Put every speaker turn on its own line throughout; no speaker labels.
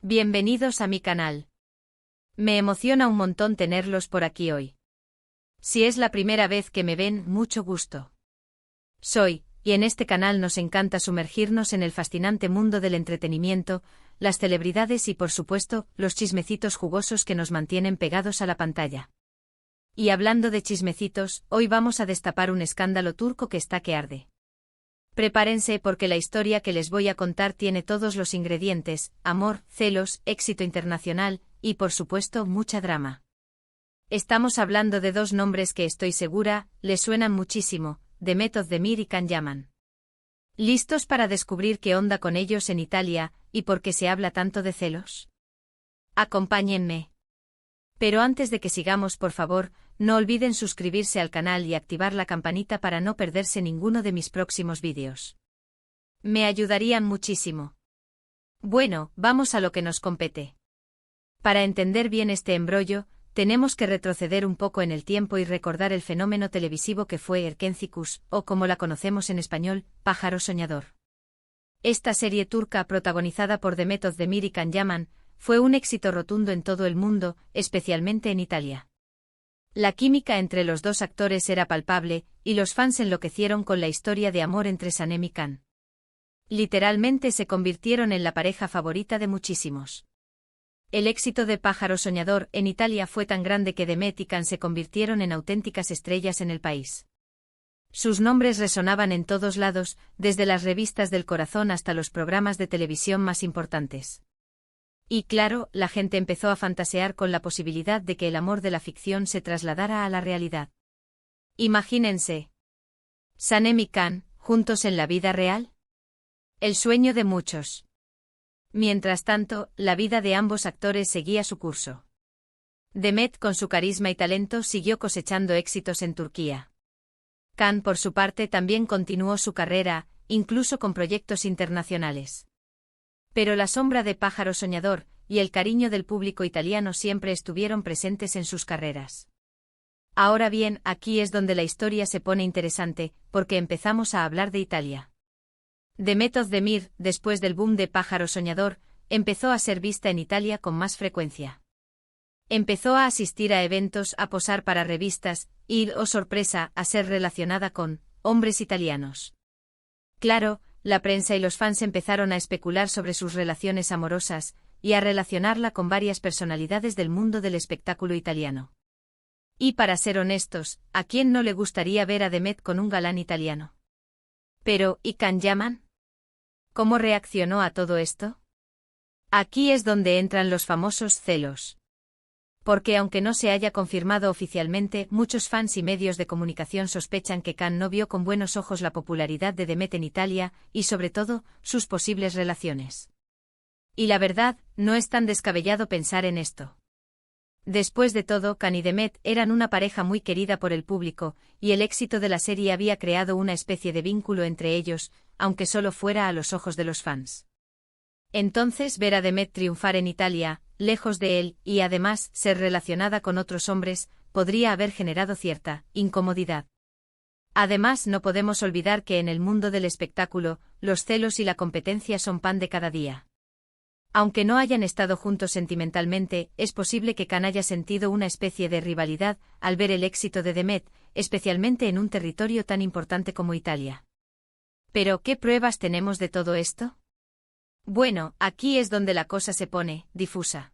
Bienvenidos a mi canal. Me emociona un montón tenerlos por aquí hoy. Si es la primera vez que me ven, mucho gusto. Y en este canal nos encanta sumergirnos en el fascinante mundo del entretenimiento, las celebridades y por supuesto, los chismecitos jugosos que nos mantienen pegados a la pantalla. Y hablando de chismecitos, hoy vamos a destapar un escándalo turco que está que arde. Prepárense porque la historia que les voy a contar tiene todos los ingredientes: amor, celos, éxito internacional y por supuesto mucha drama. Estamos hablando de dos nombres que estoy segura les suenan muchísimo: Demet Özdemir y Can Yaman. ¿Listos para descubrir qué onda con ellos en Italia y por qué se habla tanto de celos? Acompáñenme. Pero antes de que sigamos, por favor, no olviden suscribirse al canal y activar la campanita para no perderse ninguno de mis próximos vídeos. Me ayudarían muchísimo. Bueno, vamos a lo que nos compete. Para entender bien este embrollo, tenemos que retroceder un poco en el tiempo y recordar el fenómeno televisivo que fue Erkenci, o como la conocemos en español, Pájaro Soñador. Esta serie turca protagonizada por Demet Özdemir y Can Yaman fue un éxito rotundo en todo el mundo, especialmente en Italia. La química entre los dos actores era palpable, y los fans enloquecieron con la historia de amor entre Sanem y Can. Literalmente se convirtieron en la pareja favorita de muchísimos. El éxito de Pájaro Soñador en Italia fue tan grande que Demet y Can se convirtieron en auténticas estrellas en el país. Sus nombres resonaban en todos lados, desde las revistas del corazón hasta los programas de televisión más importantes. Y claro, la gente empezó a fantasear con la posibilidad de que el amor de la ficción se trasladara a la realidad. Imagínense. Sanem y Can, juntos en la vida real. El sueño de muchos. Mientras tanto, la vida de ambos actores seguía su curso. Demet, con su carisma y talento, siguió cosechando éxitos en Turquía. Can, por su parte, también continuó su carrera, incluso con proyectos internacionales. Pero la sombra de Pájaro Soñador y el cariño del público italiano siempre estuvieron presentes en sus carreras. Ahora bien, aquí es donde la historia se pone interesante, porque empezamos a hablar de Italia. Demet Özdemir, después del boom de Pájaro Soñador, empezó a ser vista en Italia con más frecuencia. Empezó a asistir a eventos, a posar para revistas, y, oh sorpresa, a ser relacionada con hombres italianos. Claro, la prensa y los fans empezaron a especular sobre sus relaciones amorosas, y a relacionarla con varias personalidades del mundo del espectáculo italiano. Y para ser honestos, ¿a quién no le gustaría ver a Demet con un galán italiano? Pero, ¿y Can Yaman? ¿Cómo reaccionó a todo esto? Aquí es donde entran los famosos celos. Porque aunque no se haya confirmado oficialmente, muchos fans y medios de comunicación sospechan que Can no vio con buenos ojos la popularidad de Demet en Italia, y sobre todo, sus posibles relaciones. Y la verdad, no es tan descabellado pensar en esto. Después de todo, Can y Demet eran una pareja muy querida por el público, y el éxito de la serie había creado una especie de vínculo entre ellos, aunque solo fuera a los ojos de los fans. Entonces, ver a Demet triunfar en Italia, lejos de él, y además ser relacionada con otros hombres, podría haber generado cierta incomodidad. Además, no podemos olvidar que en el mundo del espectáculo, los celos y la competencia son pan de cada día. Aunque no hayan estado juntos sentimentalmente, es posible que Can haya sentido una especie de rivalidad al ver el éxito de Demet, especialmente en un territorio tan importante como Italia. Pero, ¿qué pruebas tenemos de todo esto? Bueno, aquí es donde la cosa se pone difusa.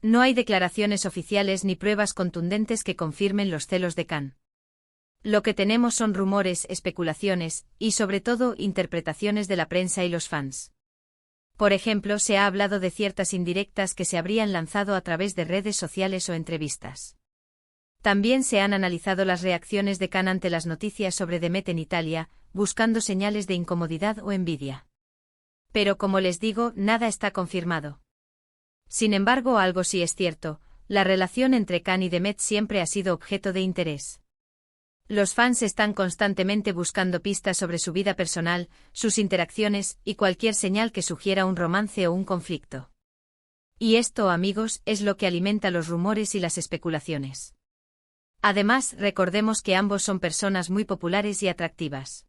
No hay declaraciones oficiales ni pruebas contundentes que confirmen los celos de Can. Lo que tenemos son rumores, especulaciones, y sobre todo interpretaciones de la prensa y los fans. Por ejemplo, se ha hablado de ciertas indirectas que se habrían lanzado a través de redes sociales o entrevistas. También se han analizado las reacciones de Can ante las noticias sobre Demet en Italia, buscando señales de incomodidad o envidia. Pero como les digo, nada está confirmado. Sin embargo, algo sí es cierto: la relación entre Can y Demet siempre ha sido objeto de interés. Los fans están constantemente buscando pistas sobre su vida personal, sus interacciones, y cualquier señal que sugiera un romance o un conflicto. Y esto, amigos, es lo que alimenta los rumores y las especulaciones. Además, recordemos que ambos son personas muy populares y atractivas.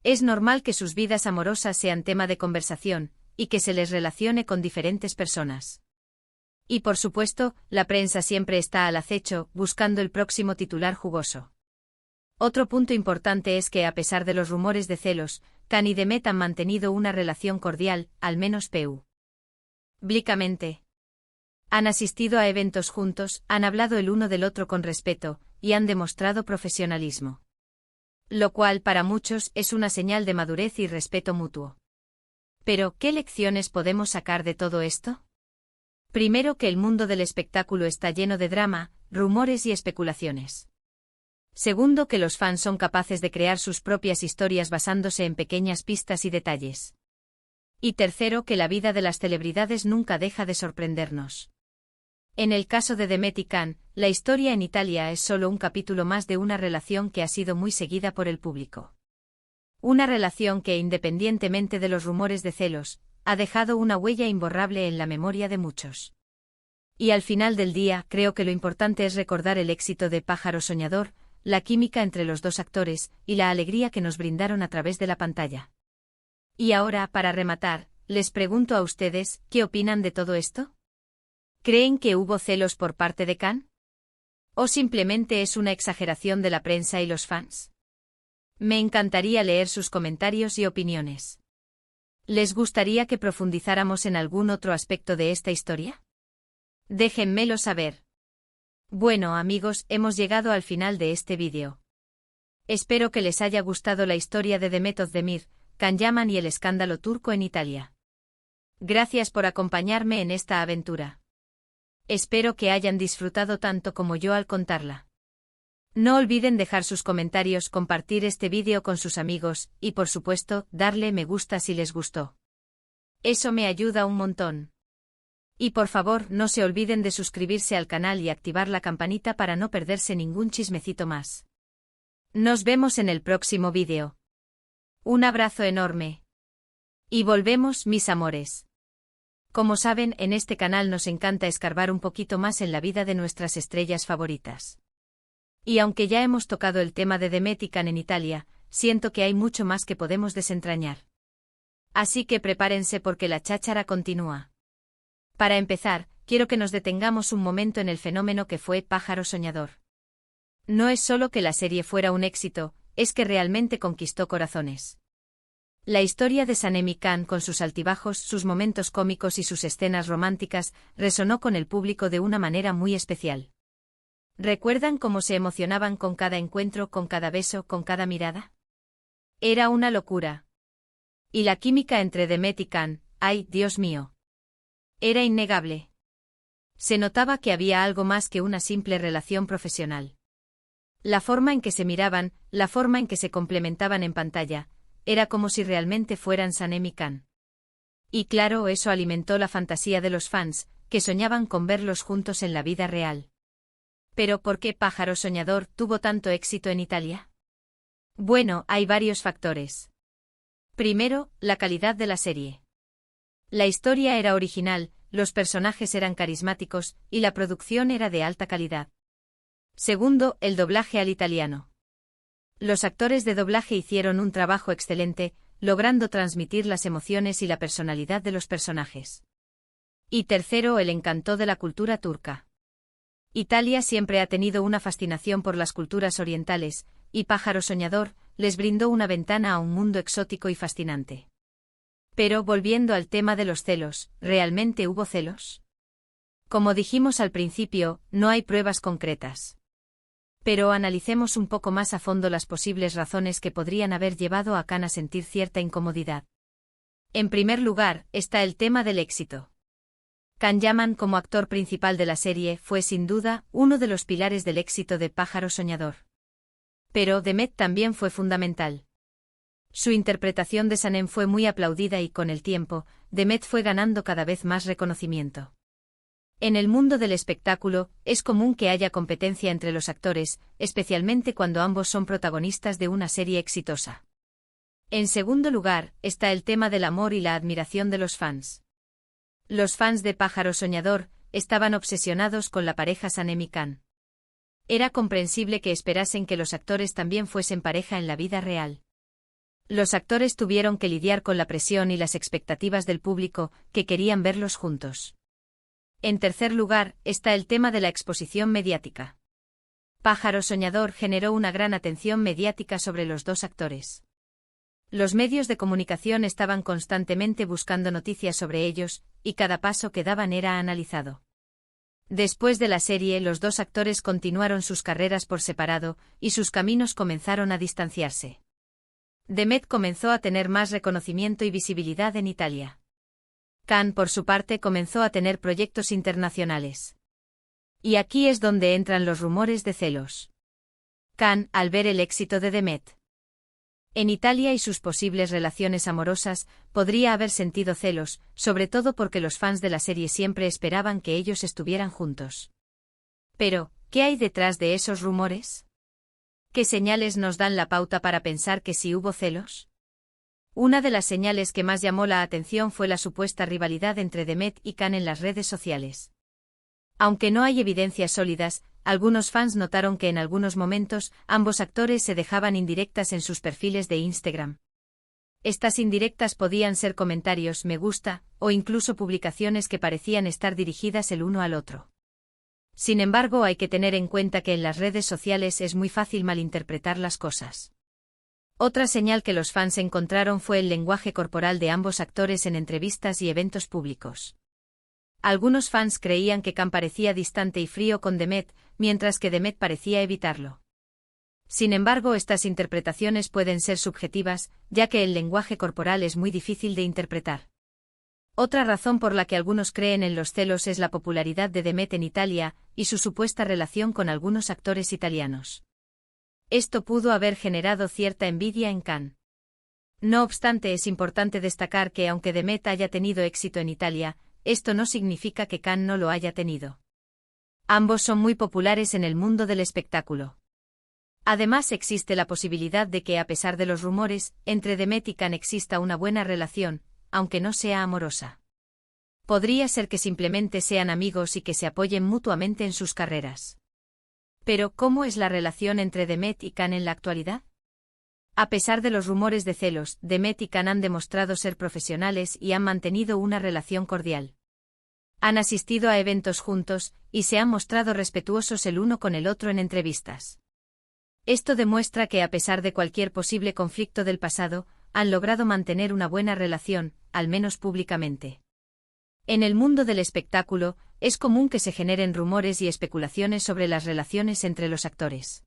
Es normal que sus vidas amorosas sean tema de conversación, y que se les relacione con diferentes personas. Y por supuesto, la prensa siempre está al acecho, buscando el próximo titular jugoso. Otro punto importante es que a pesar de los rumores de celos, Can y Demet han mantenido una relación cordial, al menos públicamente. Han asistido a eventos juntos, han hablado el uno del otro con respeto, y han demostrado profesionalismo. Lo cual para muchos es una señal de madurez y respeto mutuo. Pero, ¿qué lecciones podemos sacar de todo esto? Primero, que el mundo del espectáculo está lleno de drama, rumores y especulaciones. Segundo, que los fans son capaces de crear sus propias historias basándose en pequeñas pistas y detalles. Y tercero, que la vida de las celebridades nunca deja de sorprendernos. En el caso de Demet y Can, la historia en Italia es solo un capítulo más de una relación que ha sido muy seguida por el público. Una relación que, independientemente de los rumores de celos, ha dejado una huella imborrable en la memoria de muchos. Y al final del día, creo que lo importante es recordar el éxito de Pájaro Soñador, la química entre los dos actores, y la alegría que nos brindaron a través de la pantalla. Y ahora, para rematar, les pregunto a ustedes, ¿qué opinan de todo esto? ¿Creen que hubo celos por parte de Can? ¿O simplemente es una exageración de la prensa y los fans? Me encantaría leer sus comentarios y opiniones. ¿Les gustaría que profundizáramos en algún otro aspecto de esta historia? Déjenmelo saber. Bueno amigos, hemos llegado al final de este vídeo. Espero que les haya gustado la historia de Demet Özdemir, Can Yaman y el escándalo turco en Italia. Gracias por acompañarme en esta aventura. Espero que hayan disfrutado tanto como yo al contarla. No olviden dejar sus comentarios, compartir este vídeo con sus amigos, y por supuesto, darle me gusta si les gustó. Eso me ayuda un montón. Y por favor, no se olviden de suscribirse al canal y activar la campanita para no perderse ningún chismecito más. Nos vemos en el próximo vídeo. Un abrazo enorme. Y volvemos, mis amores. Como saben, en este canal nos encanta escarbar un poquito más en la vida de nuestras estrellas favoritas. Y aunque ya hemos tocado el tema de Demet y Can en Italia, siento que hay mucho más que podemos desentrañar. Así que prepárense porque la cháchara continúa. Para empezar, quiero que nos detengamos un momento en el fenómeno que fue Pájaro Soñador. No es solo que la serie fuera un éxito, es que realmente conquistó corazones. La historia de Sanem y Can, con sus altibajos, sus momentos cómicos y sus escenas románticas, resonó con el público de una manera muy especial. ¿Recuerdan cómo se emocionaban con cada encuentro, con cada beso, con cada mirada? Era una locura. Y la química entre Demet y Can, ¡ay, Dios mío! Era innegable. Se notaba que había algo más que una simple relación profesional. La forma en que se miraban, la forma en que se complementaban en pantalla, era como si realmente fueran Sanem y Can. Y claro, eso alimentó la fantasía de los fans, que soñaban con verlos juntos en la vida real. Pero ¿por qué Pájaro Soñador tuvo tanto éxito en Italia? Bueno, hay varios factores. Primero, la calidad de la serie. La historia era original, los personajes eran carismáticos, y la producción era de alta calidad. Segundo, el doblaje al italiano. Los actores de doblaje hicieron un trabajo excelente, logrando transmitir las emociones y la personalidad de los personajes. Y tercero, el encanto de la cultura turca. Italia siempre ha tenido una fascinación por las culturas orientales, y Pájaro Soñador les brindó una ventana a un mundo exótico y fascinante. Pero volviendo al tema de los celos, ¿realmente hubo celos? Como dijimos al principio, no hay pruebas concretas. Pero analicemos un poco más a fondo las posibles razones que podrían haber llevado a Can a sentir cierta incomodidad. En primer lugar, está el tema del éxito. Can Yaman, como actor principal de la serie, fue sin duda uno de los pilares del éxito de Pájaro Soñador. Pero Demet también fue fundamental. Su interpretación de Sanem fue muy aplaudida y con el tiempo, Demet fue ganando cada vez más reconocimiento. En el mundo del espectáculo, es común que haya competencia entre los actores, especialmente cuando ambos son protagonistas de una serie exitosa. En segundo lugar, está el tema del amor y la admiración de los fans. Los fans de Pájaro Soñador estaban obsesionados con la pareja Sanem y Can. Era comprensible que esperasen que los actores también fuesen pareja en la vida real. Los actores tuvieron que lidiar con la presión y las expectativas del público, que querían verlos juntos. En tercer lugar, está el tema de la exposición mediática. Pájaro Soñador generó una gran atención mediática sobre los dos actores. Los medios de comunicación estaban constantemente buscando noticias sobre ellos, y cada paso que daban era analizado. Después de la serie, los dos actores continuaron sus carreras por separado, y sus caminos comenzaron a distanciarse. Demet comenzó a tener más reconocimiento y visibilidad en Italia. Can, por su parte, comenzó a tener proyectos internacionales. Y aquí es donde entran los rumores de celos. Can, al ver el éxito de Demet en Italia y sus posibles relaciones amorosas, podría haber sentido celos, sobre todo porque los fans de la serie siempre esperaban que ellos estuvieran juntos. Pero, ¿qué hay detrás de esos rumores? ¿Qué señales nos dan la pauta para pensar que sí hubo celos? Una de las señales que más llamó la atención fue la supuesta rivalidad entre Demet y Can en las redes sociales. Aunque no hay evidencias sólidas, algunos fans notaron que en algunos momentos ambos actores se dejaban indirectas en sus perfiles de Instagram. Estas indirectas podían ser comentarios, me gusta, o incluso publicaciones que parecían estar dirigidas el uno al otro. Sin embargo, hay que tener en cuenta que en las redes sociales es muy fácil malinterpretar las cosas. Otra señal que los fans encontraron fue el lenguaje corporal de ambos actores en entrevistas y eventos públicos. Algunos fans creían que Can parecía distante y frío con Demet, mientras que Demet parecía evitarlo. Sin embargo, estas interpretaciones pueden ser subjetivas, ya que el lenguaje corporal es muy difícil de interpretar. Otra razón por la que algunos creen en los celos es la popularidad de Demet en Italia, y su supuesta relación con algunos actores italianos. Esto pudo haber generado cierta envidia en Can. No obstante, es importante destacar que aunque Demet haya tenido éxito en Italia, esto no significa que Can no lo haya tenido. Ambos son muy populares en el mundo del espectáculo. Además, existe la posibilidad de que, a pesar de los rumores, entre Demet y Can exista una buena relación, aunque no sea amorosa. Podría ser que simplemente sean amigos y que se apoyen mutuamente en sus carreras. Pero, ¿cómo es la relación entre Demet y Can en la actualidad? A pesar de los rumores de celos, Demet y Can han demostrado ser profesionales y han mantenido una relación cordial. Han asistido a eventos juntos, y se han mostrado respetuosos el uno con el otro en entrevistas. Esto demuestra que, a pesar de cualquier posible conflicto del pasado, han logrado mantener una buena relación, al menos públicamente. En el mundo del espectáculo, es común que se generen rumores y especulaciones sobre las relaciones entre los actores.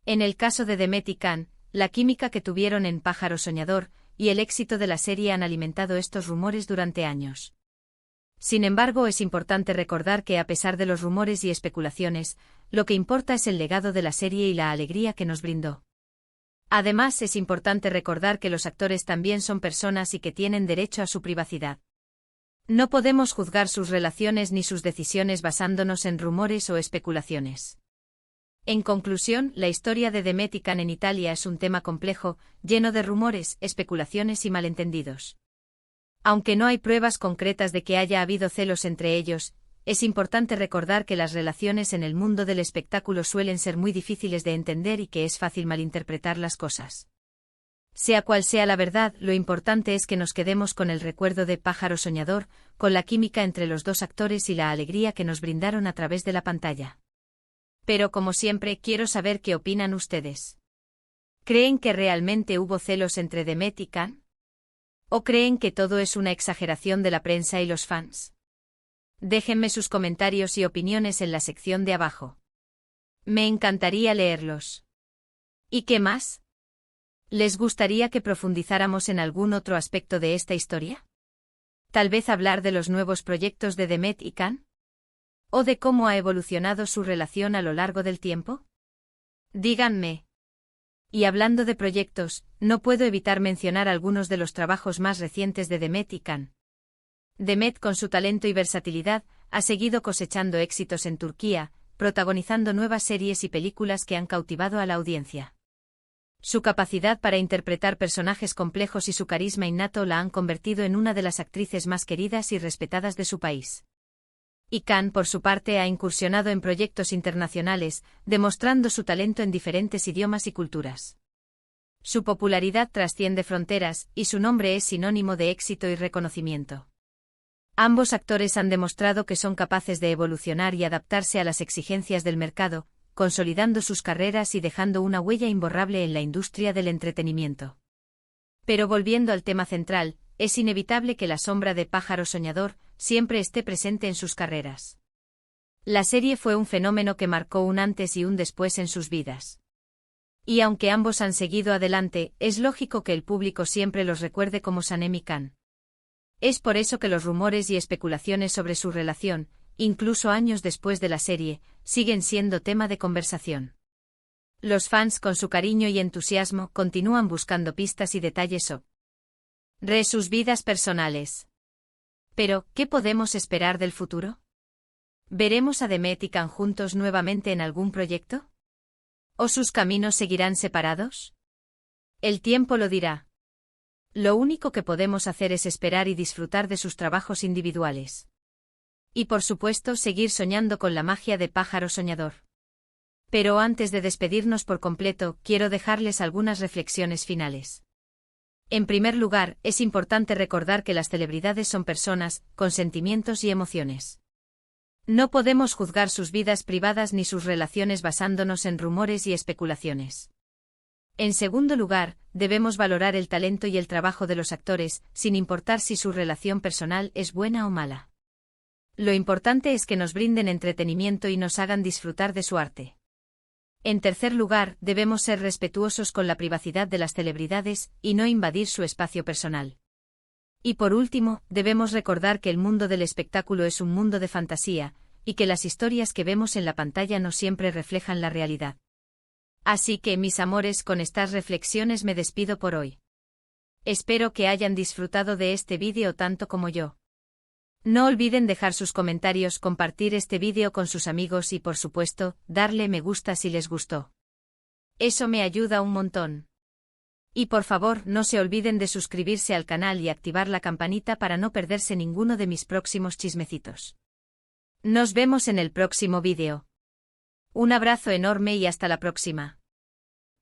En el caso de Demet y Can, la química que tuvieron en Pájaro Soñador y el éxito de la serie han alimentado estos rumores durante años. Sin embargo, es importante recordar que, a pesar de los rumores y especulaciones, lo que importa es el legado de la serie y la alegría que nos brindó. Además, es importante recordar que los actores también son personas y que tienen derecho a su privacidad. No podemos juzgar sus relaciones ni sus decisiones basándonos en rumores o especulaciones. En conclusión, la historia de Demet y Can en Italia es un tema complejo, lleno de rumores, especulaciones y malentendidos. Aunque no hay pruebas concretas de que haya habido celos entre ellos, es importante recordar que las relaciones en el mundo del espectáculo suelen ser muy difíciles de entender y que es fácil malinterpretar las cosas. Sea cual sea la verdad, lo importante es que nos quedemos con el recuerdo de Pájaro Soñador, con la química entre los dos actores y la alegría que nos brindaron a través de la pantalla. Pero como siempre, quiero saber qué opinan ustedes. ¿Creen que realmente hubo celos entre Demet y Can? ¿O creen que todo es una exageración de la prensa y los fans? Déjenme sus comentarios y opiniones en la sección de abajo. Me encantaría leerlos. ¿Y qué más? ¿Les gustaría que profundizáramos en algún otro aspecto de esta historia? ¿Tal vez hablar de los nuevos proyectos de Demet y Can? ¿O de cómo ha evolucionado su relación a lo largo del tiempo? Díganme. Y hablando de proyectos, no puedo evitar mencionar algunos de los trabajos más recientes de Demet y Can. Demet, con su talento y versatilidad, ha seguido cosechando éxitos en Turquía, protagonizando nuevas series y películas que han cautivado a la audiencia. Su capacidad para interpretar personajes complejos y su carisma innato la han convertido en una de las actrices más queridas y respetadas de su país. Y Can, por su parte, ha incursionado en proyectos internacionales, demostrando su talento en diferentes idiomas y culturas. Su popularidad trasciende fronteras, y su nombre es sinónimo de éxito y reconocimiento. Ambos actores han demostrado que son capaces de evolucionar y adaptarse a las exigencias del mercado, consolidando sus carreras y dejando una huella imborrable en la industria del entretenimiento. Pero volviendo al tema central, es inevitable que la sombra de Pájaro Soñador siempre esté presente en sus carreras. La serie fue un fenómeno que marcó un antes y un después en sus vidas. Y aunque ambos han seguido adelante, es lógico que el público siempre los recuerde como Sanem y Khan. Es por eso que los rumores y especulaciones sobre su relación, incluso años después de la serie, siguen siendo tema de conversación. Los fans, con su cariño y entusiasmo, continúan buscando pistas y detalles sobre sus vidas personales. Pero, ¿qué podemos esperar del futuro? ¿Veremos a Demet y Khan juntos nuevamente en algún proyecto? ¿O sus caminos seguirán separados? El tiempo lo dirá. Lo único que podemos hacer es esperar y disfrutar de sus trabajos individuales. Y por supuesto seguir soñando con la magia de Pájaro Soñador. Pero antes de despedirnos por completo, quiero dejarles algunas reflexiones finales. En primer lugar, es importante recordar que las celebridades son personas, con sentimientos y emociones. No podemos juzgar sus vidas privadas ni sus relaciones basándonos en rumores y especulaciones. En segundo lugar, debemos valorar el talento y el trabajo de los actores, sin importar si su relación personal es buena o mala. Lo importante es que nos brinden entretenimiento y nos hagan disfrutar de su arte. En tercer lugar, debemos ser respetuosos con la privacidad de las celebridades y no invadir su espacio personal. Y por último, debemos recordar que el mundo del espectáculo es un mundo de fantasía, y que las historias que vemos en la pantalla no siempre reflejan la realidad. Así que, mis amores, con estas reflexiones me despido por hoy. Espero que hayan disfrutado de este vídeo tanto como yo. No olviden dejar sus comentarios, compartir este vídeo con sus amigos y, por supuesto, darle me gusta si les gustó. Eso me ayuda un montón. Y por favor, no se olviden de suscribirse al canal y activar la campanita para no perderse ninguno de mis próximos chismecitos. Nos vemos en el próximo vídeo. Un abrazo enorme y hasta la próxima.